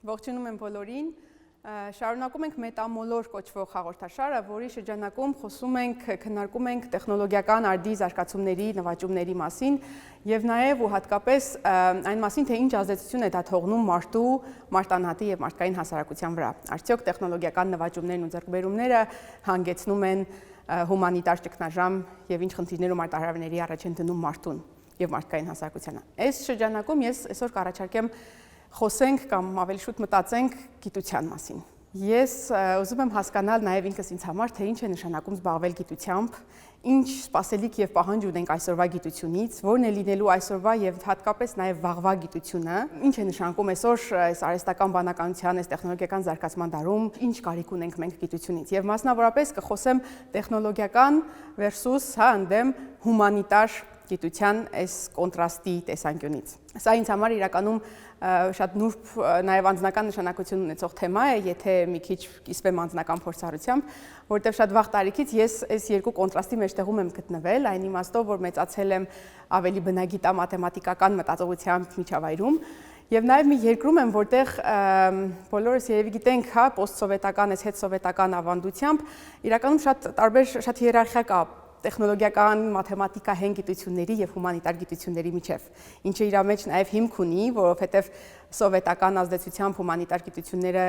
Ողջունում եմ բոլորին, շարունակում ենք մետամոլոր կոչվող հաղորդաշարը, որի շրջանակում քննարկում ենք տեխնոլոգիական արդի զարգացումների, նվաճումների մասին եւ նաեւ ու հատկապես այն մասին, թե ինչ ազդեցություն է դա թողնում մարդու, մարտանհատի եւ մարդկային հասարակության վրա։ Արդյոք տեխնոլոգիական նվաճումներն ու ձեռքբերումները հանգեցնում են հումանիտար ճգնաժամ եւ ինչ խնդիրներ ու մարտահրավերների առաջ են դնում մարդուն եւ մարդկային հասարակությանը։ Այս շրջանակում ես այսօր կառաջարկեմ խոսենք կամ ավելի շուտ մտածենք գիտության մասին։ Ես ուզում եմ հասկանալ նաև ինքս ինձ համար, թե ինչ է նշանակում զբաղվել գիտությամբ, ինչ սպասելիք եւ պահանջ ունենք այսօրվա գիտությունից, որն է լինելու այսօրվա եւ հատկապես նաև վաղվա գիտությունը, ինչ է նշանակում այսօր այս արհեստական բանականության, այս տեխնոլոգիական զարգացման դարում, ինչ կարիք ունենք մենք գիտությունից։ Եվ մասնավորապես կխոսեմ տեխնոլոգիական versus ընդդեմ հումանիտար գիտության այս կոնտրաստի տեսանկյունից։ Սա ինձ համար իրականում շատ նուրբ նաև անձնական նշանակություն ունեցող թեմա է, եթե մի քիչ կիսվեմ անձնական փորձառությամբ, որտեղ շատ վաղ տարիքից ես այս երկու կոնտրաստի մեջտեղում եմ գտնվել, այն իմաստով, որ մեծացել եմ ավելի բնագիտա-մաթեմատիկական մտածողությամբ միջավայրում, եւ նաեւ մի երկրում եմ, որտեղ բոլորս երևի գիտենք, հա, պոստսովետական, այս հետսովետական ավանդությամբ իրականում շատ հիերարխիա կա տեխնոլոգիական, մաթեմատիկահեն գիտությունների եւ հումանիտար գիտությունների միջև, ինչը իր մեջ նաեւ հիմք ունի, որովհետեւ սովետական ազդեցությամբ հումանիտար գիտությունները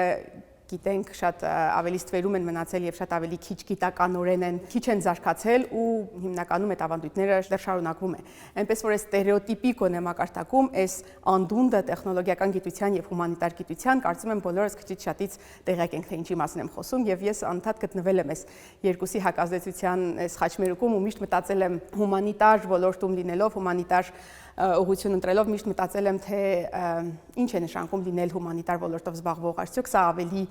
գիտենք շատ ավելի ստվերում են մնացել եւ շատ ավելի քիչ գիտականորեն են, քիչ են զարգացել ու հիմնականում այդ ավանդույթները դեռ շարունակվում է։ Այնպես որ այս ստերեոտիպի գոնե մակարդակում այս անդունդը տեխնոլոգիական գիտության եւ հումանիտար գիտության, կարծում եմ բոլորս քիչ շատից տեղյակ ենք, թե ինչի մասին եմ խոսում եւ ես անդադ գտնվել եմ այս երկուսի հակազդեցության այս խաչմերուկում ու միշտ մտածել եմ հումանիտար ոլորտում լինելով, հումանիտար ուղղություն ընտրելով միշտ մտածել եմ, թե ինչ է նշանակում լինել հումանիտար ոլորտով զբաղվող, արդյոք սա ավելի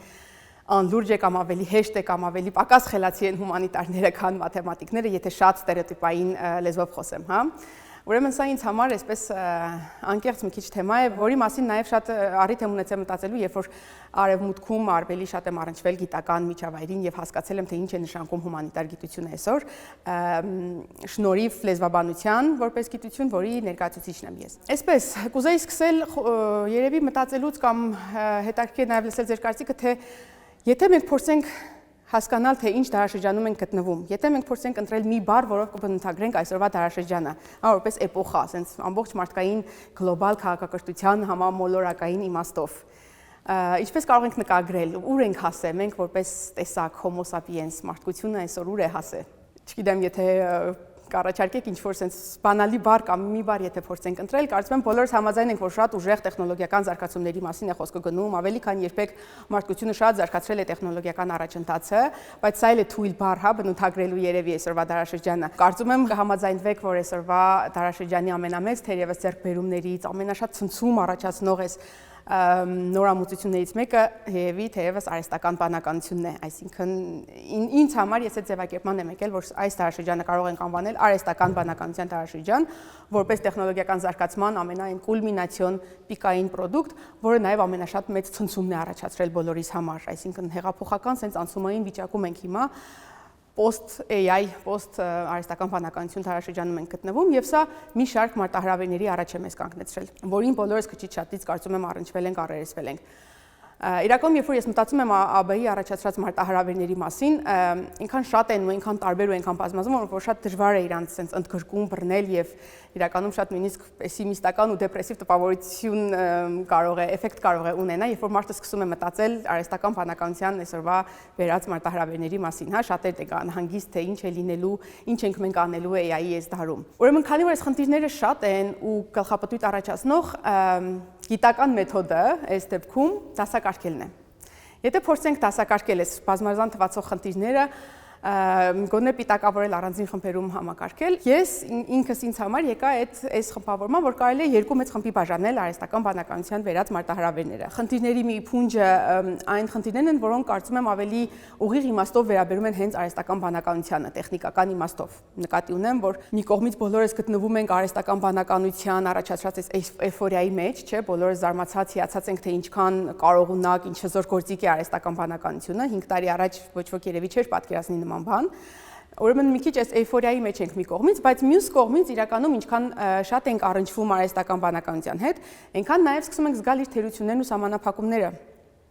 անլուրջ է կամ ավելի հեշտ է կամ ավելի պակաս խելացի են հումանիտարները, քան մաթեմատիկները, եթե շատ ստերեոտիպային լեզվով խոսեմ, հա։ Ուրեմն սա ինձ համար այսպես անկեղծ մի քիչ թեմա է, որի մասին նաև շատ առիթ եմ ունեցել մտածելու, երբ որ արևմուտքում ավելի շատ եմ առնչվել գիտական միջավայրին եւ հասկացել եմ, թե ինչ է նշանակում հումանիտար գիտությունը այսօր, շնորհիվ լեզվաբանության որպես գիտություն, որի ներկայացուցիչն եմ ես։ Այսպես, կուզեի սկսել երևի մտածելուց կամ հետաքրքիր է նաև լսել ձեր կարծիքը, թե եթե մենք փորձենք հասկանալ, թե ինչ դարաշրջանում ենք գտնվում։ Եթե մենք փորձենք ընտրել մի բառ, որով կբնութագրենք այսօրվա դարաշրջանը, որպես էպոխա, ասենց ամբողջ մարդկային գլոբալ քաղաքակրթության համամոլորակային իմաստով, ինչպես կարող ենք նկագրել, ուր ենք հասել մենք որպես տեսակ Homo sapiens, մարդկությունը այսօր ուր է հասել։ Չգիտեմ, եթե կառաջարկեք ինչ-որ sense բանալի բառ կամ մի բառ եթե փորձենք ընտրել, կարծում եմ բոլորս համաձայն ենք, որ շատ ուժեղ տեխնոլոգիական զարգացումների մասին է խոսքը գնում, ավելի քան երբեք մարդկությունը շատ զարգացրել է տեխնոլոգիական առաջընթացը, բայց սա էլ է թույլ բառ, հա, բնութագրելու երևի այսօրվա դարաշրջանը։ Կարծում եմ կհամաձայնվեք, որ այսօրվա դարաշրջանի ամենամեծ թերևս ձեռքբերումներից, ամենաշատ ցնցում առաջացնող այս նորամուծություններից մեկը երևի թերևս արհեստական բանականությունն է, այսինքն ինձ համար ես այդ ձևակերպման եմ եկել, որ այս դարաշրջանը կարող ենք անվանել արհեստական բանականության դարաշրջան, որպես տեխնոլոգիական զարգացման ամենայն կուլմինացիոն պիկային պրոդուկտ, որը նաև ամենաշատ մեծ ցնցումն է առաջացրել բոլորիս համար, այսինքն հեղափոխական sense անցումային վիճակում ենք հիմա post-AI, post-արհեստական բանականություն դարաշրջանում ենք գտնվում եւ սա մի շարք մարտահրավերների առաջ է մեզ կանգնեցրել, որին բոլորս քիչ շատից կարծում եմ առնչվել ենք, առերեսվել ենք։ Իրականում, երբ որ ես մտածում եմ ԱԲ-ի առաջացրած մարտահրավերների մասին, այնքան շատ են ու այնքան տարբեր ու այնքան բազմազան, որ շատ դժվար է իրանց sense ընդգրկում բռնել եւ իրականում շատ նույնիսկ պեսիմիստական ու դեպրեսիվ տպավորություն էֆեկտ կարող է ունենա, երբ որ մարդը սկսում է մտածել արհեստական բանականության այսօրվա վերած մարտահրավերների մասին, հա, շատեր կան հանգիստ թե ինչ է լինելու, ինչ ենք մենք անելու AI-ի այս դարում։ Ուրեմն, քանի որ այս խնդիրները շատ են ու գլխապտույտ առաջացնող գիտական մեթոդը այս դեպքում դասակարգելն է։ Եթե փորձենք դասակարգել այս բազմազան թվացող խնդիրները, գոնե պիտակավորել առանձին խմբերում համակարգել, ես ինքս ինձ համար եկա այս խմբավորման, որ կարելի է երկու մեծ խմբի բաժանել արհեստական բանականության վերած մարտահրավերները։ Խնդիրների մի փունջը այն խնդիրներն են, որոնք կարծում եմ ավելի ուղիղ իմաստով վերաբերում են հենց արհեստական բանականությանը, տեխնիկական իմաստով։ Նկատի ունեմ, որ մի կողմից բոլորս գտնվում ենք արհեստական բանականության առաջացած այս էйֆորիայի մեջ, չէ, բոլորս զարմացած հիացած ենք, թե ինչքան կարողունակ, ինչ հզոր գործիք է արհեստական բանականությունը, 5 տարի առաջ ոչ ոք երևի չէր պատկերացնի նման բան։ Ուրեմն մի քիչ այս էյֆորիայի մեջ ենք մի կողմից, բայց մյուս կողմից իրականում ինչքան շատ ենք առնչվում արհեստական բանականության հետ, այնքան նաև սկսում ենք զգալ իր թերություններն ու սահմանափակումները։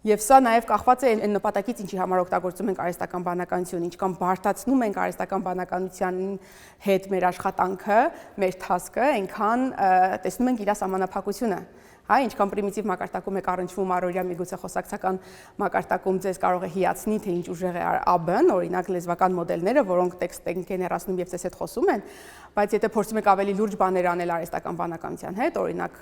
Եվ սա նաև կախված է այն նպատակից, ինչի համար օգտագործում ենք արհեստական բանականություն, ինչքան բարդացնում ենք արհեստական բանականության հետ մեր աշխատանքը, մեր task-ը, այնքան տեսնում ենք իր սահմանափակությունը։ Հա, ինչքան պրիմիտիվ մակարդակում եք առնչվում առօրյա միգուցե խոսակցական մակարդակում ձեզ կարող է հիացնի, թե ինչ ուժեղ է AB-ն, օրինակ լեզվական մոդելները, որոնք տեքստ են գեներացնում եւ ձեզ հետ խոսում են, բայց եթե փորձում եք ավելի լուրջ բաներ անել արհեստական բանականության հետ, օրինակ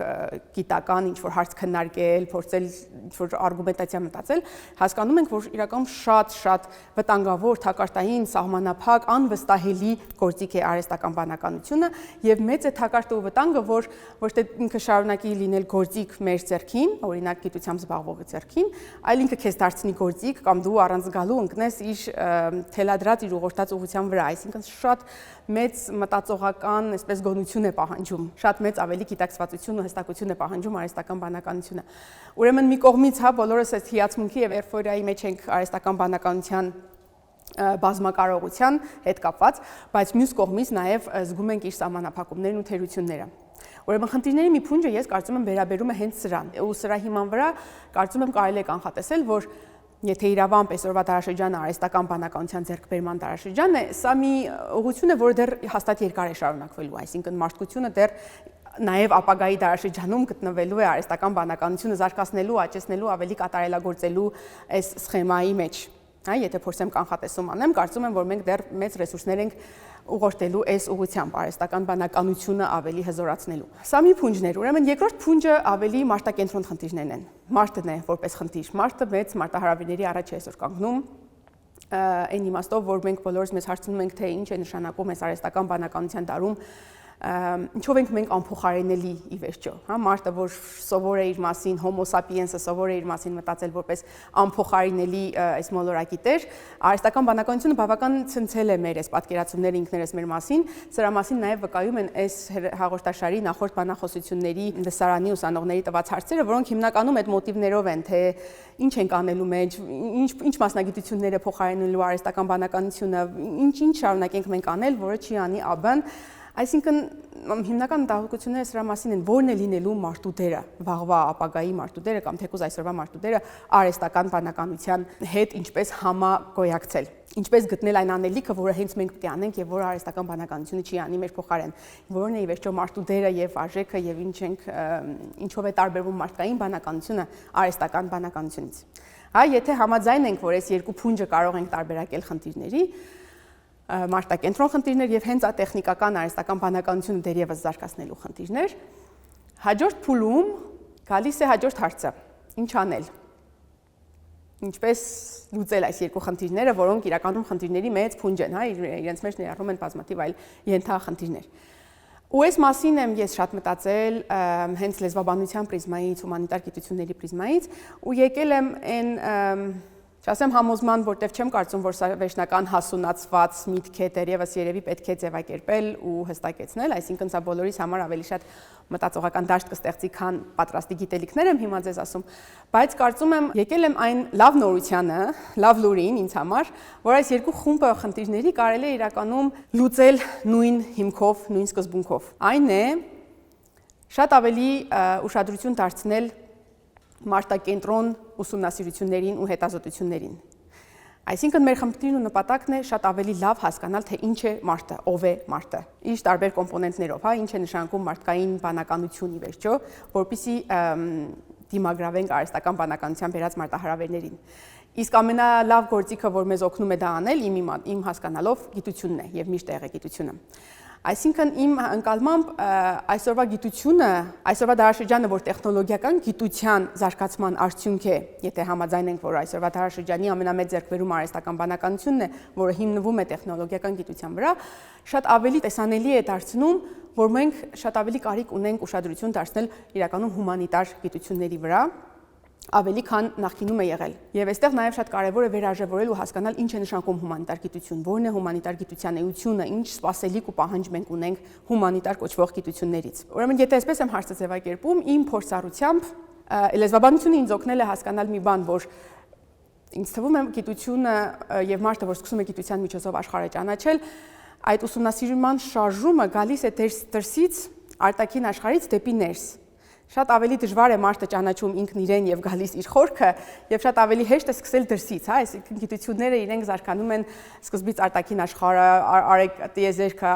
գիտական ինչ-որ հարց քննարկել, փորձել ինչ-որ արգումենտացիա մտածել, հասկանում ենք, որ իրականում շատ վտանգավոր, թակարդային, սահմանափակ, անվստահելի գործիք է արհեստական բանականությունը եւ մեծ է թակարդը ու վտանգը, որ ոչ թե ինքը շարունակի լինել գործիք մեր ձեռքին, օրինակ գիտությամբ զբաղվողի ձեռքին, այլ ինքը քեզ դարձնի գործիք կամ դու առանց գալու ընկնես իր թելադրած իր ուղղորդած ուղղության վրա, այսինքն շատ մեծ մտածողական, այսպես գոնություն է պահանջում, շատ մեծ ավելի գիտակցվածություն ու հստակություն է պահանջում արհեստական բանականությունը։ Ուրեմն մի կողմից հա բոլորս այս հիացմունքի եւ էйֆորիայի մեջ ենք արհեստական բանականության բազմակարողության հետ կապված, բայց մյուս կողմից նաև զգում ենք իր սահմանափակումներն ու թերությունները։ Ուրեմն խնդիրների մի փունջը ես կարծում եմ վերաբերում է հենց սրան, ու սրա հիման վրա կարծում եմ կարելի է կանխատեսել, որ եթե իրավամբ այսօրվա դարաշրջանը արհեստական բանականության ձեռքբերման դարաշրջան է, սա մի ուղղություն է, որը դեռ հաստատ երկար է շարունակվելու, այսինքն մարդկությունը դեռ նաև ապագայի դարաշրջանում գտնվելու է արհեստական բանականությունը զարգացնելու, աճեցնելու, ավելի կատարելագործելու այս սխեմայի մեջ։ Հա, եթե փորձեմ կանխատեսում անեմ, կարծում եմ, որ մենք դեռ մեծ ռեսուրսներ ենք ուղղորդելու այս ուղղությամբ արհեստական բանականությունը ավելի հզորացնելու։ Սա մի փունջն էր, ուրեմն երկրորդ փունջը ավելի մարտակենտրոն խնդիրներն են։ Մարտն է որպես խնդիր։ Մարտը մեծ մարտահրավերների առաջ է այսօր կանգնում։ Այն իմաստով, որ մենք բոլորս մեզ հարցնում ենք, թե ինչ է նշանակում այս արհեստական բանականության դարում ինչով ենք մենք անփոխարինելի ի վերջո, հա, մարդը, որ սովոր է իր մասին, հոմո սապիենսը սովոր է իր մասին մտածել որպես անփոխարինելի այս մոլորակի տեր, արհեստական բանականությունը բավական ցնցել է մեր այս պատկերացումները ինքներս մեր մասին, սրա մասին նաև վկայում են այս հաղորդաշարի նախորդ բանախոսությունների լսարանի ուսանողների տված հարցերը, որոնք հիմնականում այդ մոտիվներով են, թե ինչ ենք անելու մեջ, ինչ մասնագիտությունները փոխարինելու արհեստական բանականությունը, ինչ շարունակենք մենք անել, որը չի անի AB-ն։ Այսինքն հիմնական մտահոգությունները սրա մասին են, որն է լինելու մարդու դերը, վաղվա ապագայի մարդու դերը կամ թեկուզ այսօրվա մարդու դերը արհեստական բանականության հետ ինչպես համագոյակցել, ինչպես գտնել այն անելիքը, որը հենց մենք պետք է անենք եւ որը արհեստական բանականությունը չի անի մեր փոխարեն, որն է ի վերջո մարդու դերը եւ արժեքը եւ ինչով է տարբերվում մարդկային բանականությունը արհեստական բանականությունից։ Հա, եթե համաձայն ենք, որ այս երկու փունջը կարող ենք տարբերակել խնդիրների, մարտակենտրոն խնդիրներ եւ հենց տեխնիկական արհեստական բանականությունը դերևս զարգացնելու խնդիրներ, հաջորդ փուլում գալիս է հաջորդ հարցը. ինչ անել։ Ինչպես լուծել այս երկու խնդիրները, որոնք իրականում խնդիրների մեծ փունջ են, հա, իրենց մեջ ներառում են բազմաթիվ այլ ենթախնդիրներ։ Ու այս մասին եմ ես շատ մտածել հենց լեզվաբանության պրիզմայից, հումանիտար գիտությունների պրիզմայից, ու եկել եմ այն Չասեմ համոզման, որտեվ չեմ կարծում, որ սա վերջնական հասունացված միտք է, դեռևս երևի պետք է ձևակերպել ու հստակեցնել, այսինքն սա բոլորիս համար ավելի շատ մտածողական դաշտ կստեղծի, քան պատրաստի գիտելիքներ եմ հիմա ձեզ ասում, բայց կարծում եմ եկել եմ այն լավ նորությանը, լավ լուրին ինձ համար, որ այս երկու խումբը խնդիրների կարելի է իրականում լուծել նույն հիմքով, նույն սկզբունքով։ Այն է շատ ավելի ուշադրություն դարձնել մարտակենտրոն ուսումնասիրություններին ու հետազոտություններին։ Այսինքն մեր խնդիրն ու նպատակն է շատ ավելի լավ հասկանալ, թե ինչ է մարդը, ով է մարդը, իր տարբեր կոմպոնենտներով, հա, ինչ է նշանակում մարդկային բանականություն ի վերջո, որպեսզի դիմագրավենք արհեստական բանականության բերած մարտահրավերներին։ Իսկ ամենալավ գործիքը, որ մեզ օգնում է դա անել, իմ հասկանալով գիտությունն է եւ միշտ եղել գիտությունը։ Այսինքն իմ ընկալմամբ այսօրվա գիտությունը, այսօրվա դարաշրջանը, որ տեխնոլոգիական գիտության զարգացման արդյունք է, եթե համաձայն ենք, որ այսօրվա դարաշրջանի ամենամեծ ձեռքբերումը արհեստական բանականությունն է, որը հիմնվում է տեխնոլոգիական գիտության վրա, շատ ավելի տեսանելի է դարձնում, որ մենք շատ ավելի կարիք ունենք ուշադրություն դարձնել իրականում հումանիտար գիտությունների վրա, ավելի քան նախկինում է եղել։ Եվ այստեղ նաև շատ կարևոր է վերարժևորել ու հասկանալ ինչ է նշանակում հումանիտար գիտություն, որն է հումանիտար գիտության էությունը, ինչ սպասելիք ու պահանջ մենք ունենք հումանիտար կոչվող գիտություններից։ Ուրեմն, եթե այսպես եմ հարցը ձևակերպում, իմ փորձառությամբ լեզվաբանությունը ինձ օգնել է հասկանալ մի բան, որ Ինձ թվում է գիտությունը եւ մարդը, որ սկսում է գիտության միջոցով աշխարհը ճանաչել, այդ ուսումնասիրման շարժումը գալիս է դրսից արտաքին աշխարհից դեպի ներս։ Շատ ավելի դժվար է մարդը ճանաչում ինքն իրեն եւ գալիս իր խորքը եւ շատ ավելի հեշտ է սկսել դրսից, հա, այսինքն գիտությունները իրենք զարգանում են սկզբից արտաքին աշխարհը, տիեզերքը,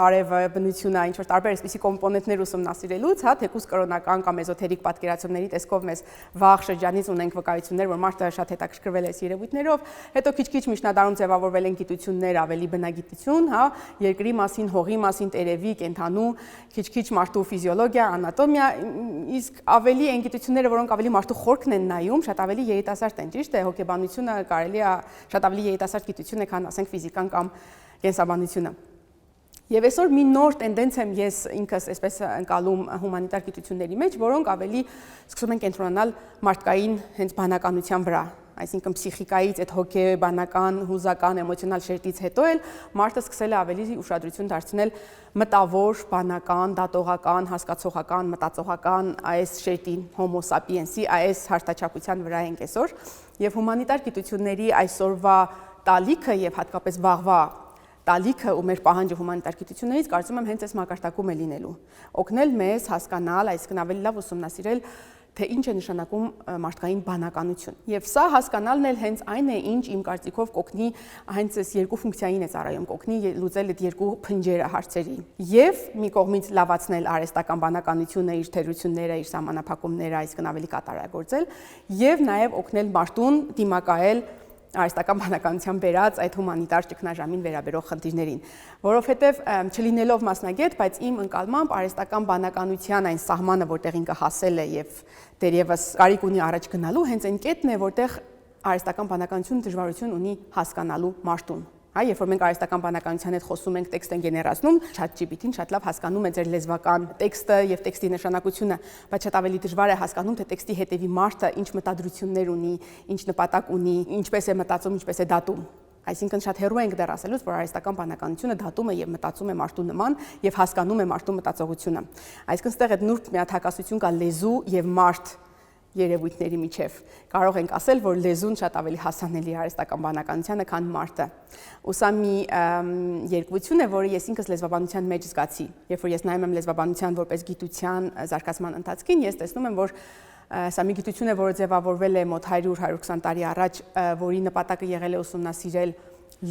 արևը, բնությունը, ինչ որ տարբեր այսպիսի կոմպոնենտներ ուսումնասիրելուց, հա, թեկուզ կրոնական կամ էզոթերիկ պատկերացումների տեսքով մեզ վաղ շրջանից ունենք վկայություններ, որ մարդը շատ հետաքրքրվել է այս երևույթներով, հետո քիչ-քիչ միջնադարում ձևավորվել են գիտություններ, ավելի բնագիտություն, հա, երկրի մասին, հողի մասին, տերևի, կենդանու, քիչ-քիչ մարդու ֆիզիոլոգիա, անատոմիա, իսկ ավելի են գիտությունները, որոնք ավելի մարդու խորքն են նայում, շատ ավելի երիտասարդ են, ճիշտ է, հոգեբանությունը կարելի է շատ ավելի երիտասարդ գիտություն է, քան ասենք ֆիզիկան կամ կենսաբանությունը։ Եվ այսօր մի նոր տենդենց եմ ես ինքս այսպես ընկալում հումանիտար գիտությունների մեջ, որոնք ավելի սկսում են կենտրոնանալ մարդկային հենց բանականության վրա, այսինքն փսիխիկայից, այդ հոգեբանական, հուզական, էմոցիոնալ շերտից հետո էլ մարդը սկսել է ավելի ուշադրություն դարձնել մտավոր, բանական, դատողական, հասկացողական, մտածողական այս շերտին, հոմո սապիենսի, այս հարթաչափության վրա ենք այսօր, եւ հումանիտար գիտությունների այսօրվա տալիքը եւ հատկապես վաղվա տալիքը ու մեր պահանջը հումանիտար գիտություններից կարծում եմ հենց այս մակարդակում է լինելու։ Օգնել մեզ հասկանալ, այսինքն ավելի լավ ուսումնասիրել, թե ինչ է նշանակում մարդկային բանականություն։ Եվ սա հասկանալն էլ հենց այն է, ինչ իմ կարծիքով կօգնի հենց այս երկու ֆունկցիային է ծառայում, կօգնի լուծել այդ երկու փնջերը հարցերի։ Եվ մի կողմից լավացնել արհեստական բանականությունը, իր թերությունները, իր սահմանափակումները, այսինքն ավելի կատարելագործել, եւ նաեւ օգնել մարդուն դիմակայել արհեստական բանականության բերած այդ հումանիտար ճգնաժամին վերաբերող խնդիրներին, որովհետև չլինելով մասնագետ, բայց իմ ընկալմամբ արհեստական բանականության այն սահմանը, որտեղ ինքը հասել է եւ դերևս կարիք ունի առաջ գնալու, հենց այն կետն է, որտեղ արհեստական բանականությունը դժվարություն ունի հասկանալու մարդուն։ Հա, երբ որ մենք արհեստական բանականության հետ խոսում ենք, տեքստ են գեներացնում, ChatGPT-ն շատ լավ հասկանում է ձեր լեզվական տեքստը եւ տեքստի նշանակությունը, բայց շատ ավելի դժվար է հասկանում, թե տեքստի հետևի մարդը ինչ մտադրություններ ունի, ինչ նպատակ ունի, ինչպես է մտածում, ինչպես է դատում։ Այսինքն շատ հեռու ենք դեռ ասելուց, որ արհեստական բանականությունը դատում է եւ մտածում է մարդու նման եւ հասկանում է մարդու մտածողությունը։ Այսինքն ստեղ այդ նուրբ միաթակասություն կա լեզու եւ մարդ երևույթների միջև։ Կարող ենք ասել, որ լեզուն շատ ավելի հասանելի է արհեստական բանականությանը, քան մարդը։ Ու սա մի երկվություն է, որը ես ինքս լեզվաբանության մեջ զգացի։ Երբ որ ես նայում եմ լեզվաբանության որպես գիտության զարգացման ընթացքին, ես տեսնում եմ, որ սա մի գիտություն է, որը ձևավորվել է մոտ 100-120 տարի առաջ, որի նպատակը եղել է ուսումնասիրել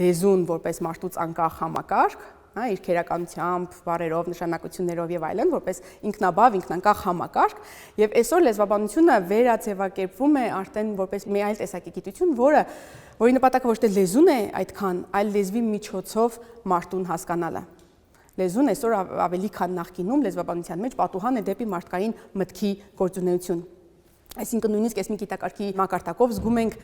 լեզուն որպես մարդուց անկախ համակարգ, հա, իր քերականությամբ, բառերով, նշանակություններով եւ այլն, որպես ինքնաբավ, ինքնանկախ համակարգ, եւ այսօր լեզվաբանությունը վերաձևակերպվում է արդեն որպես մի այլ տեսակի գիտություն, որի նպատակը ոչ թե լեզուն է այդքան, այլ լեզվի միջոցով մարդուն հասկանալը։ Լեզուն այսօր ավելի քան նախկինում լեզվաբանության մեջ պատուհան է դեպի մարդկային մտքի գործունեություն։ Այսինքն նույնիսկ այս մի գիտակարգի մակարդակով զգում ենք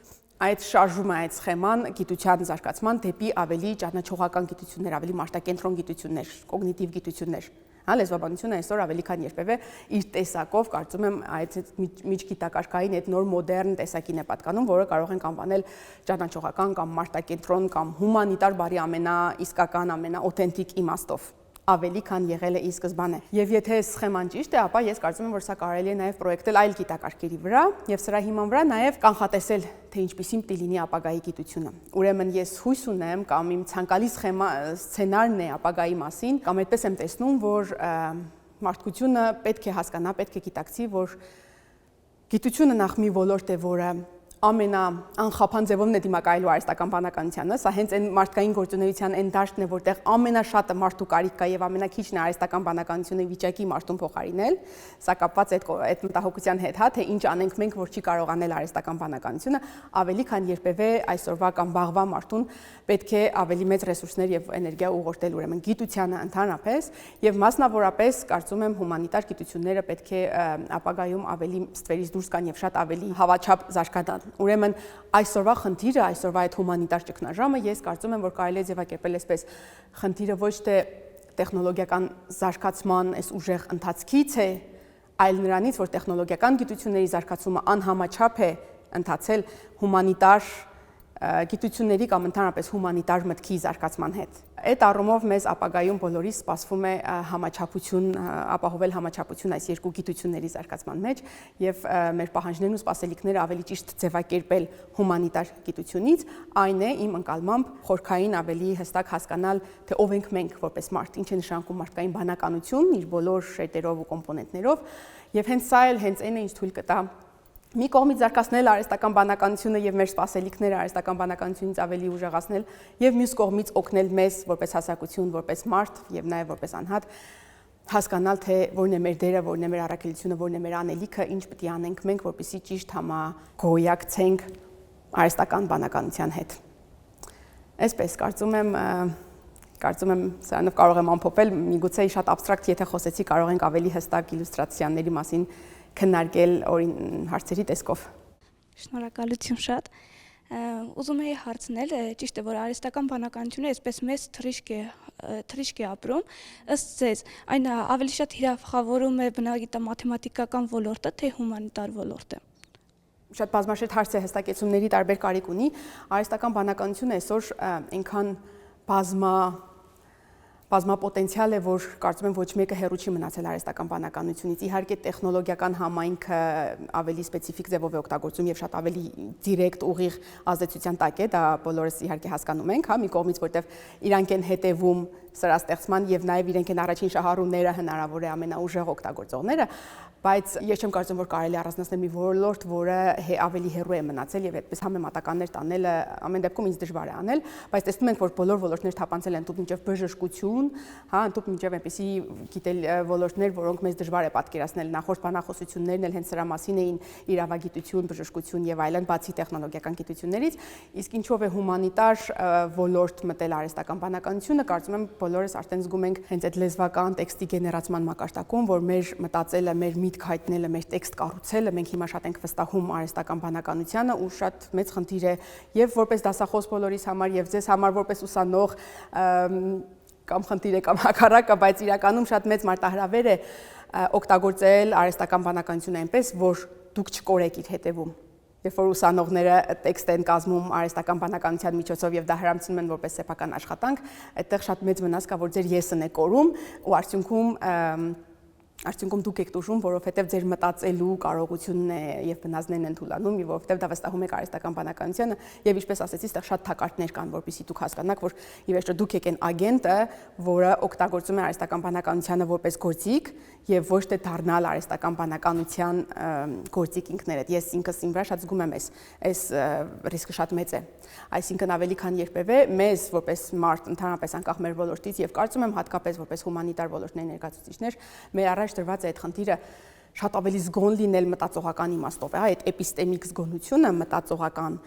այդ շարժումը, այդ սխեման գիտության զարգացման դեպի ավելի ճանաչողական գիտություններ, ավելի մարդակենտրոն գիտություններ, կոգնիտիվ գիտություններ։ Հա, լեզվաբանությունը այսօր ավելի քան երբևէ իր տեսակով կարծում եմ այդ միջգիտակարգային այդ նոր մոդեռն տեսակին է պատկանում, որը կարող ենք անվանել ճանաչողական կամ մարդակենտրոն կամ հումանիտար բառի ամենաիսկական, ամենաօթենտիկ իմաստով, ավելի քան եղել է ի սկզբանե։ Եվ եթե սխեման ճիշտ է, ապա ես կարծում եմ, որ սա կարելի է նաև պրոյեկտել այլ գիտակարգերի վրա եւ սրա հիման վրա նաև կանխատեսել, թե ինչպիսին պիտի լինի ապագայի գիտությունը։ Ուրեմն ես հույս ունեմ կամ իմ ցանկալի սցենարն է ապագայի մասին, կամ այդպես եմ տեսնում, որ մարդկությունը պետք է հասկանա, պետք է գիտակցի, որ գիտությունը նախ մի ոլորտ է, որը ամենաանխափան ձևով է դիմակայելու արհեստական բանականությանը, սա հենց այն մարդկային գործունեության այն դաշտն է, որտեղ ամենաշատը մարդու կարիք կա եւ ամենակիչն է արհեստական բանականությունը վիճակի մարդուն փոխարինել, սա կապված այդ մտահոգության հետ, հա, թե ինչ անենք մենք, որ չի կարող անել արհեստական բանականությունը, ավելի քան երբևէ այսօրվա կամ վաղվա մարդուն պետք է ավելի մեծ ռեսուրսներ եւ էներգիա ուղղորդել ուրեմն գիտությանը ընդհանրապես եւ մասնավորապես կարծում եմ հումանիտար գիտությունները պետք է ապագայում ավելի ստվերից դուրս գան եւ շատ ավելի հավաչափ զարգանան։ Ուրեմն այսօրվա խնդիրը, այսօրվա այդ հումանիտար ճգնաժամը ես կարծում եմ, որ կարելի է ձևակերպել այսպես, խնդիրը ոչ թե տեխնոլոգիական զարգացման այս ուժեղ ընթացքից է, այլ նրանից, որ տեխնոլոգիական գիտությունների զարգացումը անհամաչափ է ընթացել հումանիտար գիտությունների կամ ընդհանրապես հումանիտար մտքի զարգացման հետ։ Այդ առումով մեզ ապագայում բոլորիս սպասվում է համաչափություն, ապահովել համաչափություն այս երկու գիտությունների զարգացման մեջ եւ մեր պահանջներն ու սպասելիքները ավելի ճիշտ ձևակերպել հումանիտար գիտությունից, այն է իմ ընկալմամբ խորքային ավելի հստակ հասկանալ, թե ով ենք մենք որպես մարդ, ինչ է նշանակում մարդկային բանականություն իր բոլոր շերտերով ու կոմպոնենտներով, եւ հենց սա էլ հենց այն է ինչ թույլ կտա մի կողմից զարգացնել արհեստական բանականությունը եւ մեր սպասելիքները արհեստական բանականությունից ավելի ուժեղացնել եւ մյուս կողմից օգնել մեզ որպես հասարակություն, որպես մարդ եւ նաեւ որպես անհատ հասկանալ թե որն է մեր դերը, որն է մեր առաքելությունը, որն է մեր անելիքը, ինչ պետք է անենք մենք, որպեսզի ճիշտ համագոյակցենք արհեստական բանականության հետ։ Այսպես կարծում եմ սրանով կարող եմ ամփոփել, միգուցե շատ абստրակտ, եթե խոսեցի, կարող ենք ավելի հստակ իլյուստրացիաների մասին քննարկել հարցերի տեսքով։ Շնորհակալություն շատ։ Ուզում էի հարցնել, ճիշտ է, որ արհեստական բանականությունը այսպես մեծ թռիչք է ապրում, ըստ ձեզ, այն ավելի շատ հիրավխավորում է բնագիտամաթեմատիկական ոլորտը, թե հումանիտար ոլորտը։ Շատ բազմաշերտ հարց է, հստակեցումների տարբեր կարիք ունի։ Արհեստական բանականությունը այսօր այնքան բազմապոտենցիալ է, որ կարծում եմ ոչ մեկը հեռու չի մնացել արհեստական բանականությունից։ Իհարկե տեխնոլոգիական համայնքը ավելի սպეციფიկ ձևով է օգտագործում եւ շատ ավելի դիրեկտ ուղիղ ազդեցության տակ է, դա բոլորս իհարկե հասկանում ենք, մի կողմից, որտեվ իրանք են հետևում սրա ստեղծման եւ նաեւ իրենք են առաջին շահառուները, հնարավոր է ամենաուժեղ օգտագործողները, բայց ես չեմ կարծում, որ կարելի է առանձնացնել մի ոլորտ, որը ավելի հեռու է մնացել եւ այդպես համեմատականներ տանելը ամեն դեպքում ինձ դժվար է անել, բայց տեսնում ենք, որ բոլոր ոլորտներ թափանցել են ընդհանուր մինչեւ բժշկություն, ընդհանուր մինչեւ այնպիսի գիտել ոլորտներ, որոնք մեզ դժվար է պատկերացնել, նախորդ բանախոսություններն էլ հենց սրա մասին էին՝ իրավագիտություն, բժշկություն եւ այլն, բացի տեխնոլոգիական գիտություններից, իսկ ինչով է հումանիտար ոլորտ մտել արհեստական բանականությունը, կարծում եմ բոլորս արդեն զգում ենք հենց այդ լեզվական տեքստի գեներացման մակարդակում, որ մեր մտածելը, մեր միտք հայտնելը, մեր տեքստ կառուցելը մենք հիմա շատ ենք վստահում արհեստական բանականությանը ու շատ մեծ խնդիր է եւ որպես դասախոս բոլորիս համար եւ ձեզ համար որպես ուսանող կամ խնդիր է կամ հակառակը, բայց իրականում շատ մեծ մարտահրավեր է օգտագործել արհեստական բանականությունը այնպես, որ դուք չկորեք իր հետևում։ Երբ որ ուսանողները տեքստ են կազմում արհեստական բանականության միջոցով եւ դա հրամցնում են որպես սեփական աշխատանք, այդտեղ շատ մեծ վնաս կա, որ ձեր եսն է կորում ու արդյունքում դուք եք տուժում, որովհետև ձեր մտածելու կարողությունն է եւ բնազդներն են թուլանում, եւ որովհետև դա վստահում եք արհեստական բանականությանը եւ ինչպես ասեցի, այստեղ շատ թակարդներ կան, որպեսզի դուք հասկանաք, որ ի վերջո դուք եք այն ագենտը, որը օգտագործում է արհեստական բանականությանը որպես գործիք եւ ոչ թե դառնալ արհեստական բանականության գործիք ինքներդ։ Ես ինքս իմ վրա շատ զգում եմ այս ռիսկը շատ մեծ է։ Այսինքն ավելի քան երբևէ մեզ որպես մարդ ընդհանրապես անկախ մեր ոլորտից եւ կարծում եմ հատկապես որպես հումանիտար ոլորտների ներկայացուցիչներ մեր առաջ դրված է այդ խնդիրը շատ ավելի զգոն լինել մտածողական իմաստով, այդ էպիստեմիկ զգոնությունը մտածողական,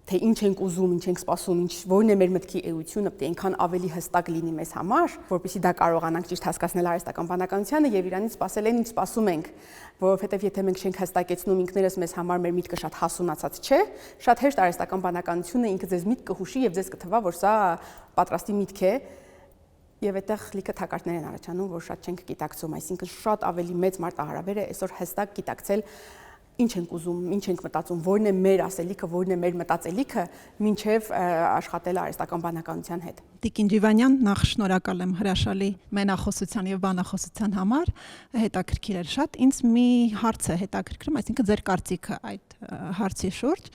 թե ինչ ենք ուզում, ինչ ենք սպասում, որն է մեր մտքի էությունը, պետք է այնքան ավելի հստակ լինի մեզ համար, որպեսզի դա կարողանանք ճիշտ հասկացնել արհեստական բանականությանը եւ իրանից սպասել այն, ինչ սպասում ենք, որովհետեւ եթե մենք չենք հստակեցնում ինքներս մեզ համար մեր միտքը շատ հասունացած չէ, շատ հեշտ արհեստական բանականությունը ինքը ձեզ միտք կհուշի եւ ձեզ կթվա, որ սա պատրաստի միտք է եւ այդտեղ լիքը թակարդներ են առաջանում, որ շատ չենք գիտակցում, այսինքն շատ ավելի մեծ մարտահրավեր է այսօր հստակ գիտակցել ինչ ենք ուզում, ինչ ենք մտածում, որն է մեր ասելիքը, որն է մեր մտածելիքը, մինչև աշխատել արհեստական բանականության հետ։ Տիկին Ջիվանյան, նախ շնորհակալ եմ հրաշալի մենախոսության եւ բանախոսության համար, հետաքրքիր էր շատ։ Ինձ մի հարց է հետաքրքրում, այսինքն ձեր կարծիքը այդ հարցի շուրջ։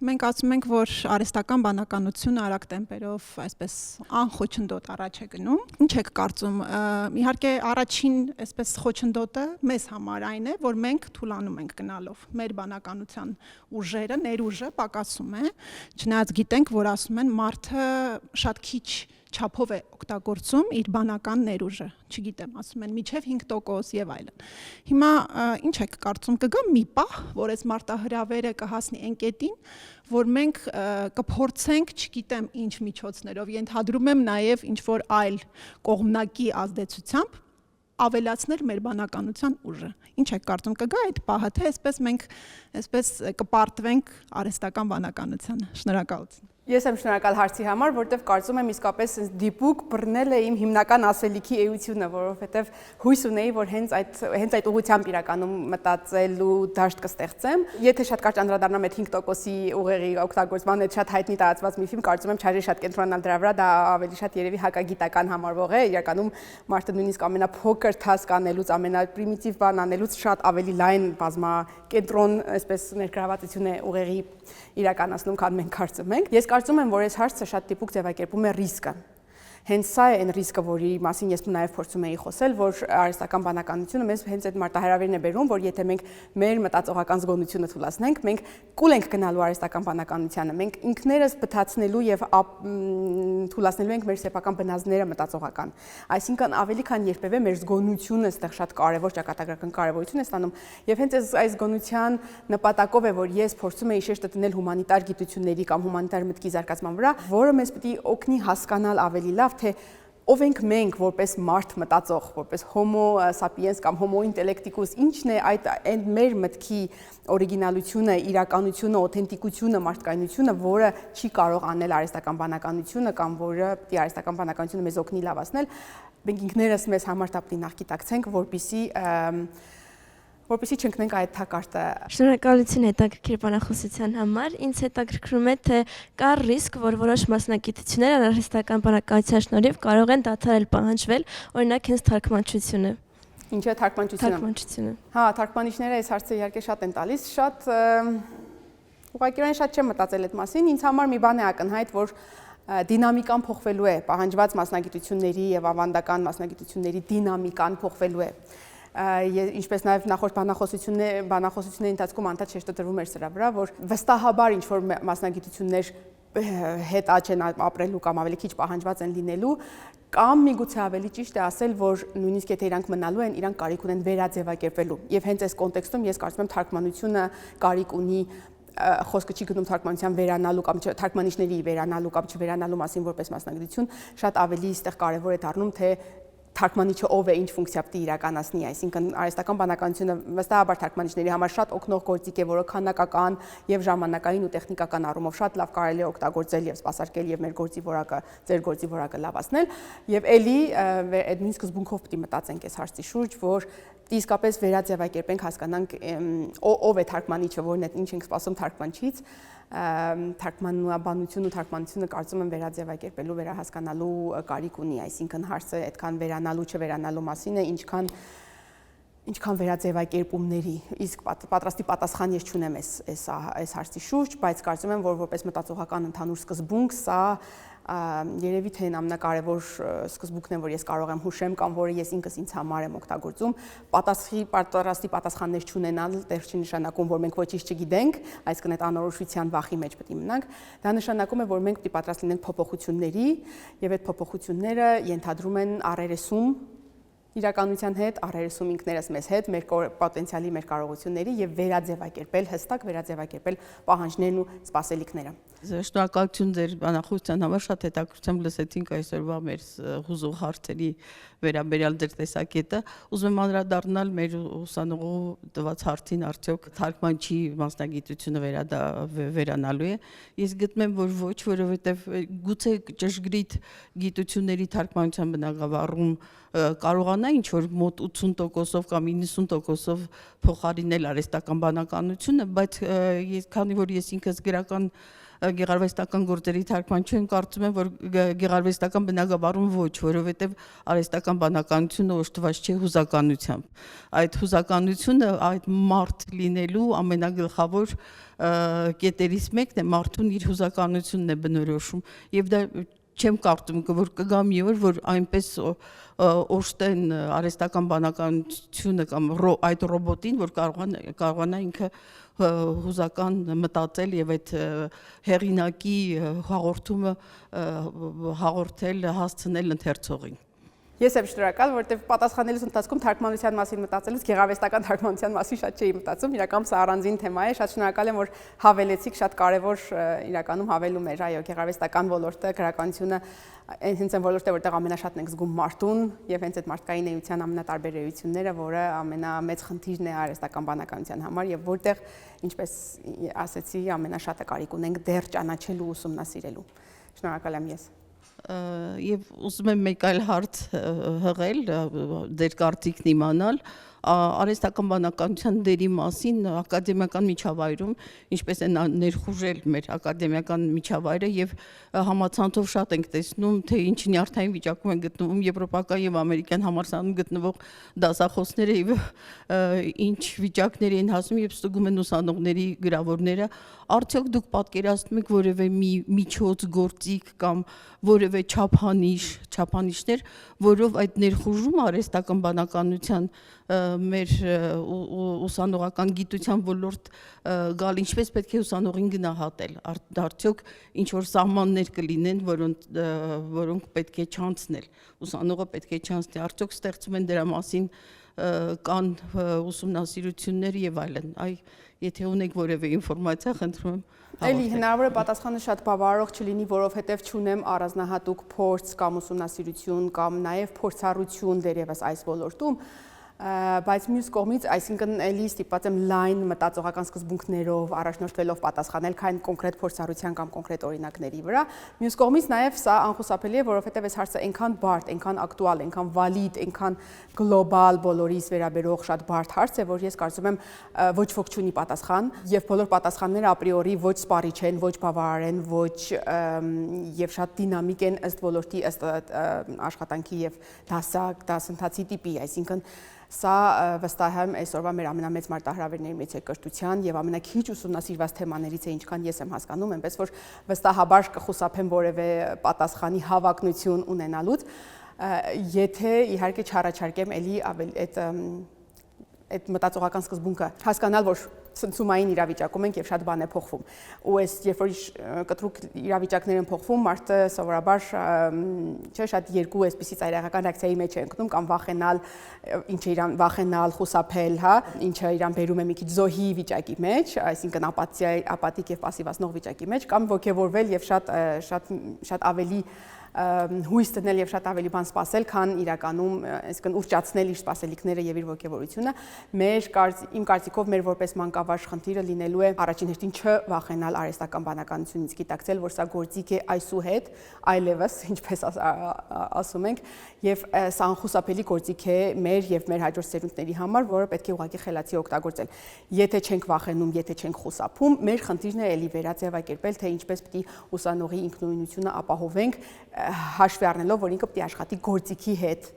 Մենք ասում ենք, որ արհեստական բանականությունը արագ տեմպերով այսպես անխոչնդոտ առաջ է գնում։ Ինչ եք կարծում։ Իհարկե առաջին այսպես խոչնդոտը մեզ համար այն է, որ մենք թուլանում ենք գնալով։ Մեր բանականության ուժերը, ներուժը պակասում է, չնայած գիտենք, որ ասում են մարդը շատ քիչ չափով է օգտագործում իր բանական ներուժը, չգիտեմ, ասում են միջև 5% եւ այլն։ Հիմա ինչ եք կարծում, կգա մի պահ, որ այս մարտահրավերը կհասնի այն կետին, որ մենք կփորձենք, չգիտեմ, ինչ միջոցներով, ենթադրում եմ նաեւ ինչ որ այլ կողմնակի ազդեցությամբ ավելացնել մեր բանականության ուժը։ Ինչ եք կարծում, կգա այդ պահը, թե այսպես մենք այսպես կպարտվենք արհեստական բանականությանը։ Շնորհակալություն։ Ես եմ շնորհակալ հարցի համար, որտեվ կարծում եմ իսկապես դիպուկ բռնել է իմ հիմնական ասելիքի էությունը, որովհետեվ հույս ունեի, որ հենց այդ ուղղությամբ իրականում մտածելու դաշտ կստեղծեմ։ Եթե շատ կարճ անդրադառնամ այդ 5%-ի ուղեղի օգտագործման այդ շատ հայտնի տարածված միֆին, կարծում եմ չարի շատ կենտրոնանալ դրա վրա, դա ավելի շատ երևի հակագիտական համարվող է, իրականում մարդը նույնիսկ ամենափոքր թասկ անելուց, ամենապրիմիտիվ բան անելուց շատ ավելի լայն բազմակենտրոն, այսպես ներգրավվածություն է ուղեղի իրականացնում, քան մենք կարծում ենք։ Ես կարծում եմ, որ այս հարցը շատ տիպուկ ձևակերպում է ռիսկը։ Հենց սա է այն ռիսկը, որի մասին ես նաև փորձում էի խոսել, որ արհեստական բանականությունը մեզ հենց այդ մարտահրավերն է բերում, որ եթե մենք մեր մտածողական զգոնությունը թուլացնենք, մենք կուլ ենք գնալու արհեստական բանականությանը, մենք ինքներս բթացնելու եւ թուլացնելու ենք մեր սեփական բնազդները մտածողական։ Այսինքն ավելի քան երբևէ մեր զգոնությունը այստեղ շատ կարևոր ճակատագրական կարևորություն է ստանում, եւ հենց այս զգոնության նպատակով է, որ ես փորձում եի շեշտը դնել հումանիտար գիտությունների կամ հումանիտար մտքի զարգացման վրա, որը մեզ պետք է օգնի հասկանալ ավելի լավ, թե ով ենք մենք որպես մարդ մտածող, որպես homo sapiens կամ homo intellecticus, ինչն է այդ մեր մտքի օրիգինալությունը, իրականությունը, օթենտիկությունը, մարդկայնությունը, որը չի կարող անել արհեստական բանականությունը կամ որը պետք է արհեստական բանականությունը մեզ օգնի լավացնել, մենք ինքներս մեզ համար դա պետք է նախ գիտակցենք, որպեսզի չընկնենք այդ թակարդը։ Շնորհակալություն հետաքրքիր բանախոսության համար։ Ինձ հետաքրքրում է, թե կա ռիսկ, որ որոշ մասնագիտություններ արհեստական բանականության շնորհիվ կարող են դադարել պահանջվել, օրինակ հենց թարգմանչությունը։ Ինչ է թարգմանչությունը։ Հա, թարգմանիչները այս հարցը իհարկե շատ են տալիս, շատ ուղղակիորեն շատ չեմ մտածել այդ մասին։ Ինձ համար մի բան է ակնհայտ, որ դինամիկան փոխվելու է, պահանջված մասնագիտությունների եւ ավանդական մասնագիտությունների դինամիկան փոխվելու է։ Ինչպես նաև նախորդ բանախոսությունների ընթացքում անդադ շեշտը դրվում էր սրա վրա, որ վստահաբար ինչ-որ մասնագիտություններ հետ աճ են ապրելու կամ ավելի քիչ պահանջված են լինելու, կամ միգուցե ավելի ճիշտ է ասել, որ նույնիսկ եթե իրանք մնալու են, իրանք կարիք ունեն վերաձևակերպելու։ Եվ հենց այս կոնտեքստում ես կարծում եմ թարգմանությունը կարիք ունի, խոսքը չի գնում թարգմանության վերանալու կամ թարգմանիչների վերանալու կամ չվերանալու մասին որպես մասնագիտություն, շատ ավելի այստեղ կարևոր է դառնում, թե թարգմանիչը ով է, ինչ ֆունկցիա պետք է իրականացնի, այսինքն արհեստական բանականությունը վստահաբար թարգմանիչների համար շատ օգնող գործիք է, որը քանակական եւ ժամանակային ու տեխնիկական առումով շատ լավ կարելի է օգտագործել եւ սպասարկել եւ մեր գործի որակը, ձեր գործի որակը լավացնել, եւ էլի այդ նույն սկզբունքով պետք է մտածենք այս հարցի շուրջ, որ իսկապես վերաձևակերպենք, հասկանանք ով է թարգմանիչը, որն է, ինչ ենք սպասում թարգմանչից, թարգմանաբանությունը ու թարգմանությունը կարծում եմ վերաձևակերպելու, վերահասկանալու կարիք ունի, այսինքն հարցը այդքան վերանալու չվերանալու մասին է, ինչքան վերաձևակերպումների, իսկ պատրաստի պատասխան ես չունեմ այս հարցի շուրջ, բայց կարծում եմ, որ որպես մտածողական ընդհանուր սկզբունք սա երևի թե ամենակարևոր սկզբունքն է, որ ես կարող եմ հուշեմ կամ որը ես ինքս ինձ համար եմ օգտագործում, պատրաստի պատասխաններ չունենալ, դեռ չի նշանակում, որ մենք ոչինչ չգիտենք, այսինքն այդ անորոշության վախի մեջ պետք է մնանք, դա նշանակում է, որ մենք պետք է պատրաստ լինենք փոփոխությունների, եւ այդ փոփոխությունները ենթադրում են առերեսում իրականության հետ, առերեսում ինքներս մեզ հետ, մեր պոտենցիալի, մեր կարողությունների եւ վերաձևակերպել, հստակ վերաձևակերպել պահանջներն ու սպասելիքները։ Շնորհակալություն ձեր բանախոսության համար, շատ հետաքրքրությամբ լսեցինք այսօրվա մեր հուզող հարցերի վերաբերյալ ձեր տեսակետը։ Ուզում եմ անդրադառնալ մեր ուսանողու տված հարցին, արդյոք թարգմանչի մասնագիտությունը վերանալու է։ Ես գտնում եմ, որ ոչ, որովհետև գուցե ճշգրիտ գիտությունների թարգմանության բնագավառում կարողանա ինչ-որ մոտ 80%-ով կամ 90%-ով փոխարինել արհեստական բանականությունը, բայց քանի որ ես ինքս գեղարվեստական գործերի թարգմանիչ եմ, կարծում եմ, որ գեղարվեստական բնագավառում ոչ, որովհետև արհեստական բանականությունը օժտված չէ հուզականությամբ։ Այդ հուզականությունը այդ մարդ լինելու ամենագլխավոր կետերից մեկն է, մարդուն իր հուզականությունն է բնորոշում, եւ դա չեմ կարծում, որ կգա մի օր, որ այնպես օժտեն արհեստական բանականությունը կամ այդ ռոբոտին, որ կարողանա ինքը հուզական մտածել եւ այդ հեղինակի հաղորդումը հաղորդել, հասցնել ընթերցողին։ Ես եմ շնորհակալ, որովհետև պատասխանելուց ընթացքում թարգմանության մասին մտածելուց գեղարվեստական թարգմանության մասին շատ չէի մտածում, իրականում սա առանձին թեմա է, շատ շնորհակալ եմ, որ հավելեցիք, շատ կարևոր իրականում հավելում էր, այո, գեղարվեստական ոլորտը, գրականությունը հենց այն ոլորտը, որտեղ ամենաշատն ենք զգում մարդուն եւ հենց այդ մարդկային էության ամենատարբեր էությունները, որը ամենամեծ խնդիրն է արհեստական բանականության համար եւ որտեղ, ինչպես ասեցի, ամենաշատը կարիք ունենք դեռ ճանաչելու ու ուսումնասիրելու։ Շնորհակալ եմ ես։ Եվ ուզում եմ մեկ այլ հարց հղել, ձեր կարծիքն իմանալ, արհեստական բանականության դերի մասին ակադեմիական միջավայրում, ինչպես են ներխուժել մեր ակադեմիական միջավայրը եւ համացանցով շատ ենք տեսնում, թե ինչ նյարդային վիճակում են գտնվում եվրոպական եւ ամերիկյան համալսարանում գտնվող դասախոսները եւ ինչ վիճակներ են հասնում եւ ստուգում են ուսանողների գրավորները, արդյոք դուք պատկերացնում եք որևէ միջոց, գործիք կամ որևէ չափանիշներ, որով այդ ներխուժումը արհեստական բանականության մեր ուսանողական գիտության ոլորտ գալ, ինչպես պետք է ուսանողին գնահատել, արդյոք ինչ որ սահմաններ կլինեն, որոնք պետք է չանցնել, ուսանողը պետք է չանցնի, արդյոք ստեղծում են դրա մասին կան ուսումնասիրություններ եւ այլն, եթե ունեք որևէ ինֆորմացիա, խնդրում եմ Էլի հնարավոր է պատասխանը շատ բավարարող չլինի, որովհետև չունեմ առանձնահատուկ փորձ կամ ուսումնասիրություն կամ նաև փորձառություն դերևս այս ոլորտում, բայց մյուս կողմից, այսինքն էլի ստիպված եմ լայն մտածողական սկզբունքներով առաջնորդվելով պատասխանել քան կոնկրետ փորձառության կամ կոնկրետ օրինակների վրա։ Մյուս կողմից նաև սա անխուսափելի է, որովհետև այս հարցը այնքան բարդ, այնքան ակտուալ, այնքան վալիդ, այնքան գլոբալ բոլորիս վերաբերող շատ բարդ հարց է, որ ես կարծում եմ ոչ ոք չունի պատասխան, եւ բոլոր պատասխանները ապրիորի ոչ սպառիչ են, ոչ բավարար են, ոչ եւ շատ դինամիկ են ըստ ոլորտի, ըստ աշխատանքի եւ դասընթացի տիպի, այսինքն սա վստահ եմ այսօրվա մեր ամենամեծ մարտահրավերների մեջ է կրթության եւ ամենակիչ ուսումնասիրված թեմաներից է, ինչքան ես եմ հասկանում, այնպես որ վստահաբար կխուսափեմ որևէ պատասխանի հավակնություն ունենալուց, եթե իհարկե չառաջարկեմ էլի այդ մտածողական սկզբունքը հասկանալ, որ ցնցումային իրավիճակում ենք եւ շատ բան է փոխվում։ Ու այս երբ որ կտրուկ իրավիճակներ են փոխվում, մարդը սովորաբար չէ շատ երկու այսպիսի ծայրահեղական ռեակցիայի մեջ է ընկնում կամ վախենալ, ինչը իրան վախենալ, խուսափել, հա, ինչը իրան բերում է մի քիչ զոհի վիճակի մեջ, այսինքն ապաթիկ եւ пассивացնող վիճակի մեջ կամ ոգևորվել եւ շատ ավելի հույս դնել եւ շատ ավելի բան սպասել, քան իրականում, այսինքն ուռճացնել իր սպասելիքները եւ իր ոգևորությունը։ Իմ կարծիքով մեր որպես մանկավարժ խնդիրը լինելու է առաջին հերթին չվախենալ արհեստական բանականությունից, գիտակցել, որ սա գործիք է այսուհետ, այլևս, ինչպես ասում ենք, եւ սա անխուսափելի գործիք է մեր եւ մեր հաջորդ սերունդների համար, որը պետք է ուղղակի խելացի օգտագործել։ Եթե չենք վախենում, եթե չենք խուսափում, մեր խնդիրն է էլի վերաձևակերպել, թե ինչպես պիտի ուսանողի ինքնուրույնությունը ապահովենք, հաշվի առնելով, որ ինքը պիտի աշխատի գործիքի հետ,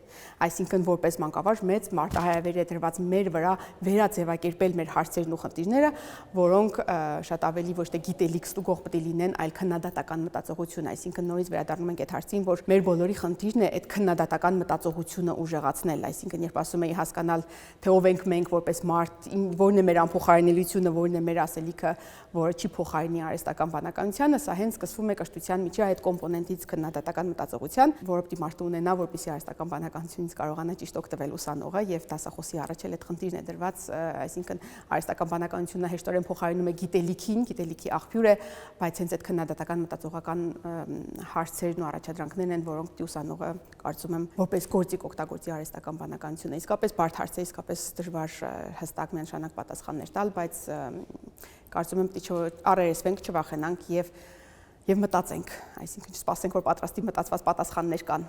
այսինքն որպես մանկավարժ մեծ մարտահրավեր է դրված մեր վրա վերաձևակերպել մեր հարցերն ու խնդիրները, որոնք շատ ավելի ոչ թե գիտելիք ստուգող պետք է լինեն, այլ քննադատական մտածողություն, այսինքն նորից վերադառնում ենք այդ հարցին, որ մեր բոլորի խնդիրն է այդ քննադատական մտածողությունը ուժեղացնել, այսինքն երբ ասում էի հասկանալ, թե ով ենք մենք որպես մարդ, որն է մեր անփոխարինելիությունը, որն է մեր ասելիքը, որը չի փոխարինի արհեստական բանականությանը, սա հենց սկսվում է կրթության միջի այդ կոմպոնենտից քննադատական մտածողության, որը պիտի մարդը ունենա, որպեսզի արհեստական բանականությունից կարողանա ճիշտ օգտվել ուսանողը եւ դասախոսի առաջել այդ խնդիրն է դրված, այսինքն արհեստական բանականությունը հեշտորեն փոխարինում է գիտելիքին, գիտելիքի աղբյուր է, բայց հենց այդ քննադատական մտածողական հարցերն ու առաջադրանքներն են, որոնք պիտի ուսանողը կարծում եմ որպես գործիք օգտագործի արհեստական բանականությունը։ Իսկապես բարդ հարց է, իսկապես դժվար հստակ միանշանակ պատասխաններ տալ, բայց կարծում եմ պիտի առերեսվենք, չվախենանք եւ մտածենք, այսինքն չսպասենք, որ պատրաստի մտածված պատասխաններ կան։